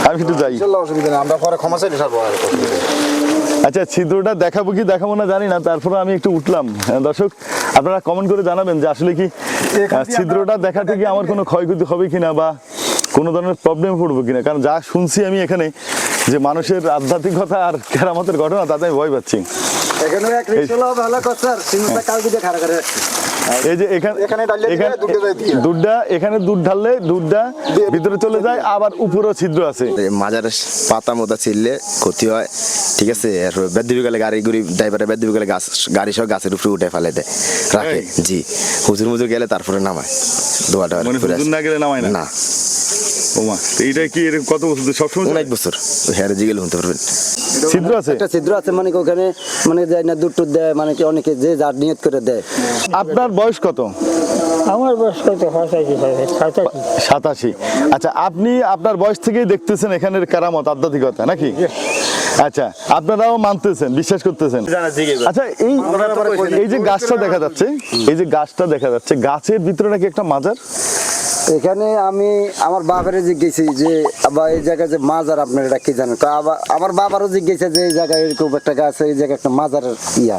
আমি একটু যাই। অসুবিধা নেই, আমরা পরে ক্ষমা চাইলে ছাড়বো। আচ্ছা, ছিদ্রটা দেখাবো কি দেখাবো না জানি না, তারপরে আমি একটু উঠলাম। দর্শক আপনারা কমেন্ট করে জানাবেন যে আসলে কি ছিদ্রটা দেখাতে কি আমার কোনো ক্ষয়ক্ষতি হবে কিনা বা কোনো ধরনের প্রবলেমে পড়বো কিনা। কারণ যা শুনছি আমি এখানে যে মানুষের আধ্যাত্মিকতা আর কেরামতের ঘটনা, তাতে আমি ভয় পাচ্ছি। এই যে এখানে দুধ ঢাললে দুধটা ভিতরে চলে যায়, আবার উপরেও ছিদ্র আছে। মাজার পাতা মোতা ছিললে ক্ষতি হয়, ঠিক আছে। আর বেদবি গেলে গাড়ি গুড়ি ড্রাইভারে বেদবি গেলে গাড়ি সব গাছের উপরে উঠে ফেলে দেয়, রাখে। জি, হুজুর মুজুর গেলে তারপরে নামায় দোয়াটা। হুজুর না গেলে নামায় না? ওমা, এইটা কি এরকম কত বছর সবসময়? অনেক বছর হেরে জিগেল হতে পারবেন। ছিদ্র আছে, একটা ছিদ্র আছে, মানে ওখানে মানে যায় না, দুধ টুধ দেয়, মানে কি অনেকে যে যার নিয়ত করে দেয়। আপনার বয়স কত? আমার বয়স কত? 87। আচ্ছা, আপনি আপনার বয়স থেকেই দেখতেছেন এখানের কেরামত আধ্যাত্মিকতা নাকি? আচ্ছা, আপনারাও মানতেছেন, বিশ্বাস করতেছেন? আচ্ছা, এই যে গাছটা দেখা যাচ্ছে, এই যে গাছটা দেখা যাচ্ছে, গাছের ভিতরে নাকি একটা মাজার? এখানে আমি আমার বাবারে জিজ্ঞেসি যে আবার এই জায়গায় যে মাজার, আপনার এটা কি জানেন? আমার বাবারও জিজ্ঞেসে যে এই জায়গায় এরকম একটা গাছ, এই জায়গায় একটা মাজার ইয়া,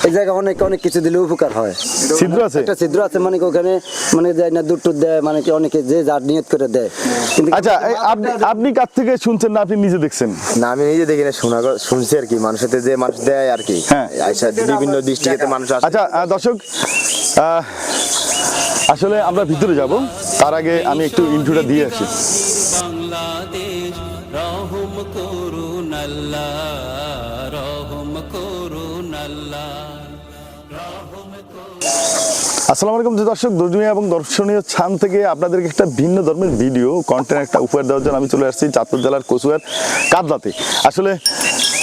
এই জায়গায় অনেক অনেক কিছু দিলে উপকার হয়। ছিদ্র আছে, একটা ছিদ্র আছে, মানে ওখানে মানে যায় না, দুধ টুধ দেয়, মানে কি অনেকে যে যার নিয়ত করে দেয়। আচ্ছা, আপনি কাছ থেকে শুনছেন না আপনি নিজে দেখছেন? না, আমি নিজে দেখি না, শুনছি আর কি, মানুষের যে মানুষ দেয় আর কি। হ্যাঁ, বিভিন্ন ডিস্ট্রিক্টে মানুষ আসে। আচ্ছা দর্শক, আসলে আমরা ভিতরে যাব, তার আগে আমি একটু ইন্ট্রোটা দিয়ে আসি। বাংলাদেশ রহম করুন আল্লাহ, রহম করুন আল্লাহ, রহম করুন। আসসালামু আলাইকুম দর্শক, ধর্মীয় এবং দর্শনীয় স্থান থেকে আপনাদেরকে একটা ভিন্ন ধর্মের ভিডিও কন্টেন্ট একটা উপহার দেওয়ার জন্য আমি চলে আসছি চাঁদপুর জেলার কচুয়ার কাদলাতে। আসলে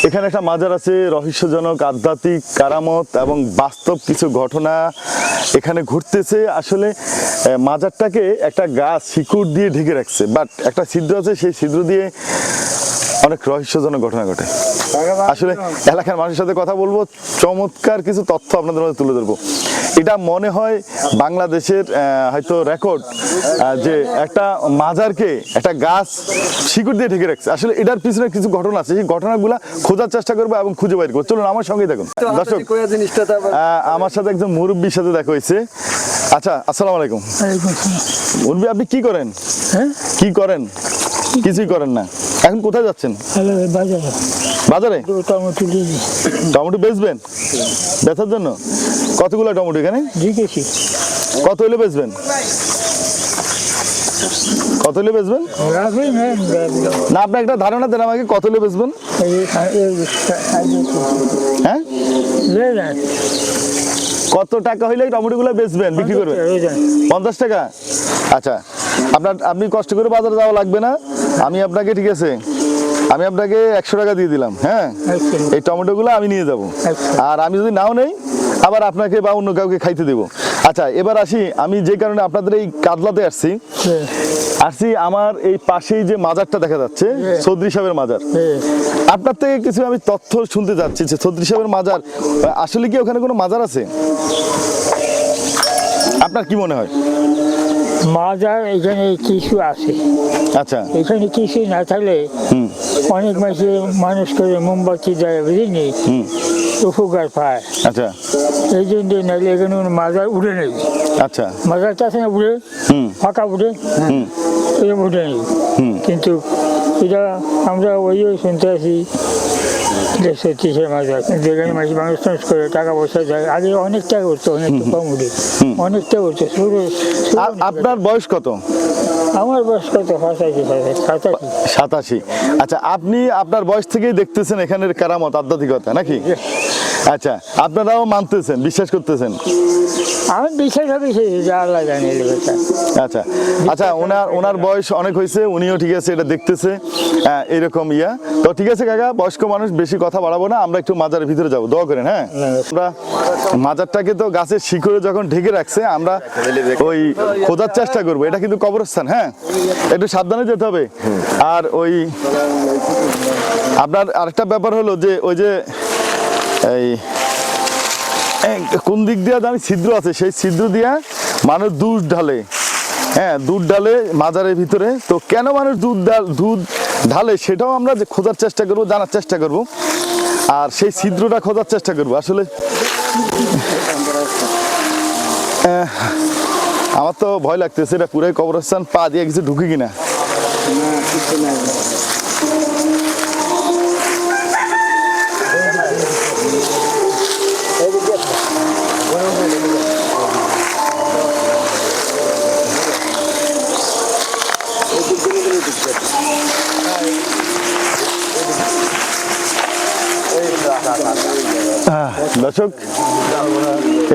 এখানে একটা মাজার আছে, রহস্যজনক আধ্যাত্মিক কারামত এবং বাস্তব কিছু ঘটনা এখানে ঘটতেছে। আসলে মাজারটাকে একটা গাছ শিকড় দিয়ে ঢেকে রাখছে, বাট একটা ছিদ্র আছে, সেই ছিদ্র দিয়ে অনেক রহস্যজনক ঘটনা ঘটে। আসলে এলাকার মানুষের সাথে কথা বলবো, চমৎকার কিছু তথ্য আপনাদের মধ্যে তুলে ধরবো। এটা মনে হয় বাংলাদেশের হয়তো রেকর্ড, যে একটা মাজারকে একটা গাছ শিকড় দিয়ে ঢেকে রাখছে। আসলে এটার পিছনে কিছু ঘটনা আছে, সেই ঘটনাগুলো খোঁজার চেষ্টা করবো এবং খুঁজে বের করবো। চলুন আমার সঙ্গেই দেখুন। দর্শক, আমার সাথে একজন মুরব্বীর সাথে দেখা হয়েছে। আচ্ছা, আসসালামু আলাইকুম। মুরব্বী, আপনি কি করেন? কি করেন? কিছুই করেন না। এখন কোথায় যাচ্ছেন? বাজারে টমেটো বেচবেন? বেচার জন্য কতগুলো টমেটো এখানে? কত হলে বেচবেন? কত হলে বেচবেন? না, আপনি একটা ধারণা দেন আমাকে, কত হলে বেচবেন? হ্যাঁ, কত টাকা হইলে টমেটো গুলো বেচবেন, বিক্রি করবেন? 50 টাকা। আচ্ছা, আপনি কষ্ট করে বাজারে যাওয়া লাগবে না, আমি আপনাকে, ঠিক আছে, আমি আপনাকে 100 টাকা দিয়ে দিলাম। হ্যাঁ, এই টমেটো গুলো আমি নিয়ে যাব, আর আমি যদি নাও নেই আবার আপনাকে বা অন্য কাউকে খাইতে দেবো। আচ্ছা, এবার আসি, আমি যে কারণে আপনাদের এই কাদলাতে আসছি, আমার এই পাশেই যে মাজারটা দেখা যাচ্ছে, চৌধুরী সাহেবের মাজার, আপনার থেকে কিছু আমি তথ্য শুনতে যাচ্ছি যে চৌধুরী সাহেবের মাজার, আসলে কি ওখানে কোনো মাজার আছে? আপনার কি মনে হয়? মাজার এখানে কিছু আছে। আচ্ছা, এখানে কিছু না থাকলে অনেক মানুষ করে মোমবাতি দেয়, বুঝিনি, উপকার পায়। আচ্ছা, এই জন্য নাহলে এখানে মাজার উঠে নেই। আচ্ছা, মাজারটা আছে না উঠে, ফাঁকা উঠে, এরকম উঠে নেই। কিন্তু এটা আমরা ওই শুনতে আসি সত্যি সে মাজার, কিন্তু এখানে মানুষ টানুষ করে টাকা পয়সা যায়। আগে অনেকটা করতো, অনেকটা কম উঠে, অনেকটা করতো। আপনার বয়স কত? আমার বয়স কত? 87। আচ্ছা, আপনি আপনার বয়স থেকেই দেখতেছেন এখানের কেরামত আধ্যাত্মিকতা নাকি? আচ্ছা, আপনারাও মানতেছেন, বিশ্বাস করতেছেন? আমি বিশ্বাস হবে আল্লাহ জানি। আচ্ছা আচ্ছা, ওনার বয়স অনেক হয়েছে, উনিও ঠিক আছে এটা দেখতেছে এরকম ইয়া। তো ঠিক আছে কাকা, বয়স্ক মানুষ, বেশি কথা বাড়াবো না, আমরা একটু মাজারের ভিতরে যাবো, দোয়া করেন। হ্যাঁ, আমরা মাজারটাকে তো গাছের শিকড়ে যখন ঢেকে রাখছে, আমরা ওই খোঁজার চেষ্টা করবো। এটা কিন্তু কবরস্থান, হ্যাঁ, একটু সাবধানে যেতে হবে। আর ওই আপনার আরেকটা ব্যাপার হলো যে ওই যে এই কোন দিক দিয়ে জানি ছিদ্র আছে, সেই ছিদ্র দিয়ে মানুষ দুধ ঢালে, হ্যাঁ দুধ ঢালে মাজারের ভিতরে। তো কেন মানুষ দুধ ঢালে সেটাও আমরা যে খোঁজার চেষ্টা করব, জানার চেষ্টা করব, আর সেই ছিদ্রটা খোঁজার চেষ্টা করব। আসলে আমার তো ভয় লাগতেছে, এটা পুরাই কবরস্থান, পা দিয়ে কিছু ঢুকে কিনা। দর্শক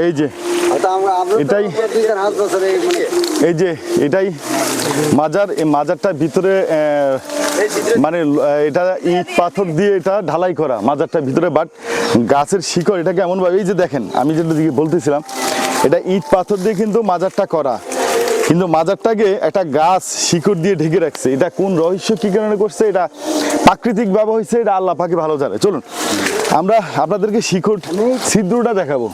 এই যে এটাই এই যে এটাই মাজার, এই মাজারটার ভিতরে মানে এটা ইট পাথর দিয়ে এটা ঢালাই করা মাজারটার ভিতরে, বাট গাছের শিকড় এটাকে এমন ভাবে, এই যে দেখেন আমি যেটা দিকে বলতেছিলাম, এটা ইট পাথর দিয়ে কিন্তু মাজারটা করা, কিন্তু মাজারটাকে একটা গাছ শিকড় দিয়ে ঢেকে রাখছে। এটা কোন রহস্য কি কারণে করছে, এটা প্রাকৃতিক ভাবে হয়েছে, এটা আল্লাহ পাকে ভালো জানে। চলুন আমরা আপনাদেরকে শিকড় ছিদ্রটা দেখাবো,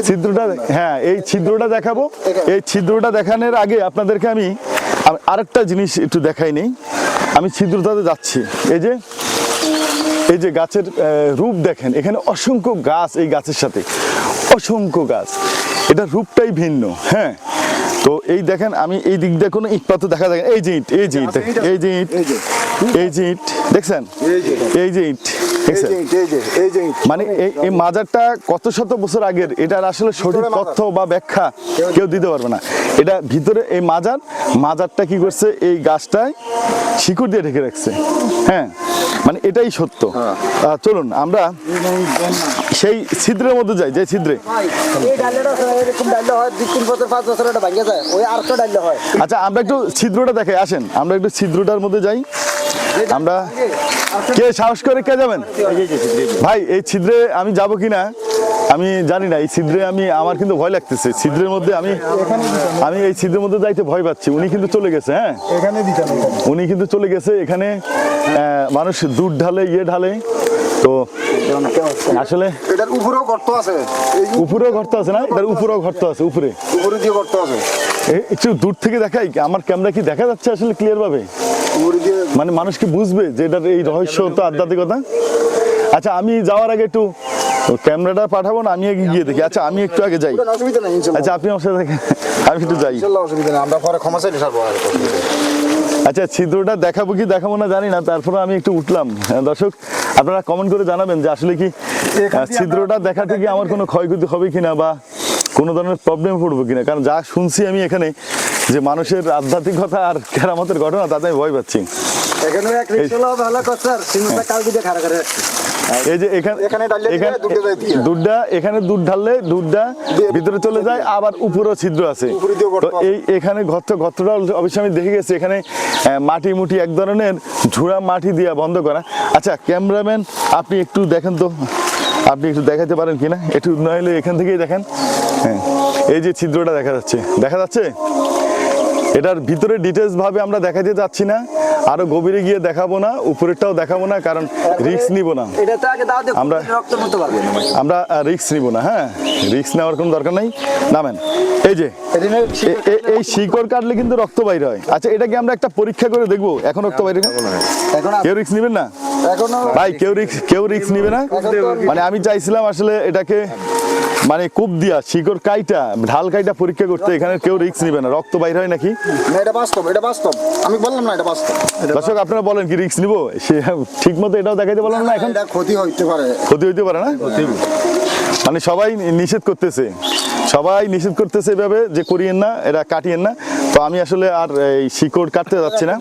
ছিদ্রটা, হ্যাঁ এই ছিদ্রটা দেখাবো। এই ছিদ্রটা দেখানোর আগে আপনাদেরকে আমি আরেকটা জিনিস একটু দেখাই নেই। আমি ছিদ্রটাতে যাচ্ছি, এই যে গাছের রূপ দেখেন, এখানে অসংখ্য গাছ, এই গাছের সাথে অসংখ্য গাছ, এটা রূপটাই ভিন্ন। হ্যাঁ তো এই দেখেন, আমি এই দিক দিয়ে কোনো ইট পাথর দেখা যায়, এই যে ইট, এই যে ইট, এই যে ইট, এই যে ইট দেখছেন, এই যে ইট দেখছেন, মানে এই মাজারটা কত শত বছর আগের, এটার আসলে সঠিক তথ্য বা ব্যাখ্যা কেউ দিতে পারবে না। এটা ভিতরে এই মাজারটা কি করছে, এই গাছটায় শিকড় দিয়ে ঢেকে রাখছে। হ্যাঁ মানে এটাই সত্য। চলুন আমরা সেই ছিদ্রের মধ্যে যাই, যে ছিদ্রে, আচ্ছা আমরা একটু ছিদ্রটা দেখাই, আসেন আমরা একটু ছিদ্রটার মধ্যে যাই। আমরা কে সাহস করে কে যাবেন ভাই? এই ছিদ্রে আমি যাব কিনা আমি জানি না, এই ছিদ্রে আমার কিন্তু ভয় লাগতেছে। ছিদ্রের মধ্যে আমি এই ছিদ্রের মধ্যে যাইতে ভয় পাচ্ছি। উনি কিন্তু চলে গেছে, হ্যাঁ উনি কিন্তু চলে গেছে। এখানে মানুষ দুধ ঢালে, ঢালে। তো আসলে এটার উপরেও গর্ত আছে, উপরেও গর্ত আছে না, এটার উপরেও গর্ত আছে, উপরে দিয়ে গর্ত আছে। একটু দূর থেকে দেখাই, আমার ক্যামেরা কি দেখা যাচ্ছে আসলে ক্লিয়ার ভাবে? মানে মানুষ কি বুঝবে যে এটার এই রহস্য তো আধ্যাত্মিকতা? আচ্ছা আমি যাওয়ার আগে একটু ক্যামেরাটা পাঠাবো না, আমি আগে গিয়ে দেখি। আচ্ছা আমি একটু আগে যাই। আচ্ছা আপনি আমার সাথে দেখেন, আমি একটু যাই। অসুবিধা নেই, আমরা পরে ক্ষমা চাইলে ছাড়বো। আচ্ছা ছিদ্রটা দেখাবো কি দেখাবো না জানি না, তারপরে আমি একটু উঠলাম। দর্শক আপনারা কমেন্ট করে জানাবেন যে আসলে কি ছিদ্রটা দেখা থেকে আমার কোনো ক্ষয়ক্ষতি হবে কিনা, বা কোনো ধরনের প্রবলেম পড়বো কিনা। কারণ যা শুনছি আমি এখানে, যে মানুষের আধ্যাত্মিকতা আর কেরামতের ঘটনা, তাতে আমি ভয় পাচ্ছি। এই যে এখানে দুধ ঢাললে দুধটা ভিতরে চলে যায়, আবার উপরেও ছিদ্র আছে। তো এখানে গর্তটা অবশ্যই আমি দেখে গেছি, এখানে মাটি মুটি এক ধরনের ঝুড়া মাটি দিয়ে বন্ধ করা। আচ্ছা ক্যামেরাম্যান আপনি একটু দেখেন তো, আপনি একটু দেখাতে পারেন কিনা, একটু নইলে এখান থেকেই দেখেন। হ্যাঁ এই যে ছিদ্রটা দেখা যাচ্ছে। এটার ভিতরে ডিটেলস ভাবে আমরা দেখাতে যাচ্ছি না, আরো গভীরে গিয়ে দেখাবো না, উপরেরটাও দেখাবো না, কারণ রিস্ক নিব না আমরা রিস্ক নিব না। হ্যাঁ রিস্ক নেওয়ার কোনো দরকার নাই, নামেন। এই যে এই শিকড় কাটলে কিন্তু রক্ত বাইর হয়। আচ্ছা এটা কি আমরা একটা পরীক্ষা করে দেখবো? এখন রক্ত বাইরে না, কেউ রিস্ক নিবেন না ভাই, কেউ রিস্ক নিবে না। মানে আমি চাইছিলাম আসলে এটাকে মানে কূপ দিয়া শিকড় কাইটা ঢাল কাইটা পরীক্ষা করতে, এখানে কেউ রিস্ক নিবে না, রক্ত বাইর হয় নাকি? এটা বাস্তব, এটা বাস্তব, আমি বললাম না এটা বাস্তব। দর্শক আপনারা বলেন কি রিস্ক নিবো? সে ঠিক মতো এটাও দেখাইতে বললাম না, এখন ক্ষতি হইতে পারে না। মানে সবাই নিষেধ করতেছে এভাবে যে করিয়েন না, এটা কাটিয়েন না। তো আমি আসলে আর এই শিকড় কাটতে যাচ্ছি না।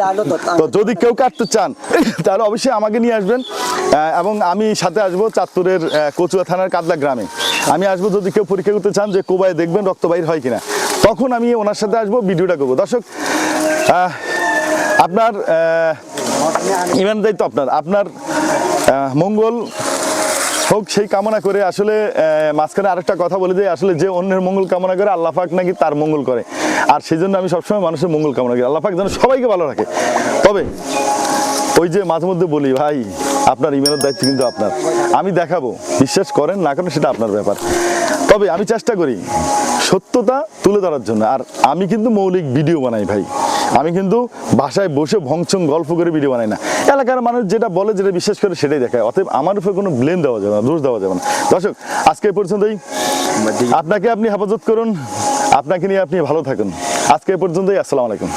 তো যদি কেউ কাটতে চান তাহলে অবশ্যই আমাকে নিয়ে আসবেন, এবং আমি সাথে আসবো চাঁদপুরের কচুয়া থানার কাদলা গ্রামে আমি আসবো। যদি কেউ পরীক্ষা করতে চান যে কোবায় দেখবেন রক্ত বাইর হয় কিনা, তখন আমি ওনার সাথে আসবো, ভিডিওটা করবো। দর্শক আপনার ইমান দায়িত্ব, আপনার মঙ্গল হোক সেই কামনা করে। আসলে মাঝখানে আরেকটা কথা বলে যে আসলে যে অন্যের মঙ্গল কামনা করে আল্লাহ পাক নাকি তার মঙ্গল করে, আর সেই জন্য আমি সবসময় মানুষের মঙ্গল কামনা করি, আল্লাহ পাক যেন সবাইকে ভালো রাখে। তবে ওই যে মাঝে মধ্যে বলি ভাই, আপনার ইমেলের দায়িত্ব কিন্তু আপনার। আমি দেখাবো, বিশ্বাস করেন না করেন সেটা আপনার ব্যাপার। তবে আমি চেষ্টা করি সত্যতা তুলে ধরার জন্য। আর আমি কিন্তু মৌলিক ভিডিও বানাই ভাই, আমি কিন্তু বাসায় বসে ভংচং গল্প করে ভিডিও বানাই না। এলাকার মানুষ যেটা বলে, যেটা বিশ্বাস করে সেটাই দেখায়। অতএব আমার উপরে কোনো ব্লেম দেওয়া যাবে না, দোষ দেওয়া যাবে না। দর্শক, আজকে এই পর্যন্তই। আপনাকে আপনি হেফাজত করুন, আপনাকে নিয়ে আপনি ভালো থাকুন। আজকে এই পর্যন্তই। আসসালামু আলাইকুম।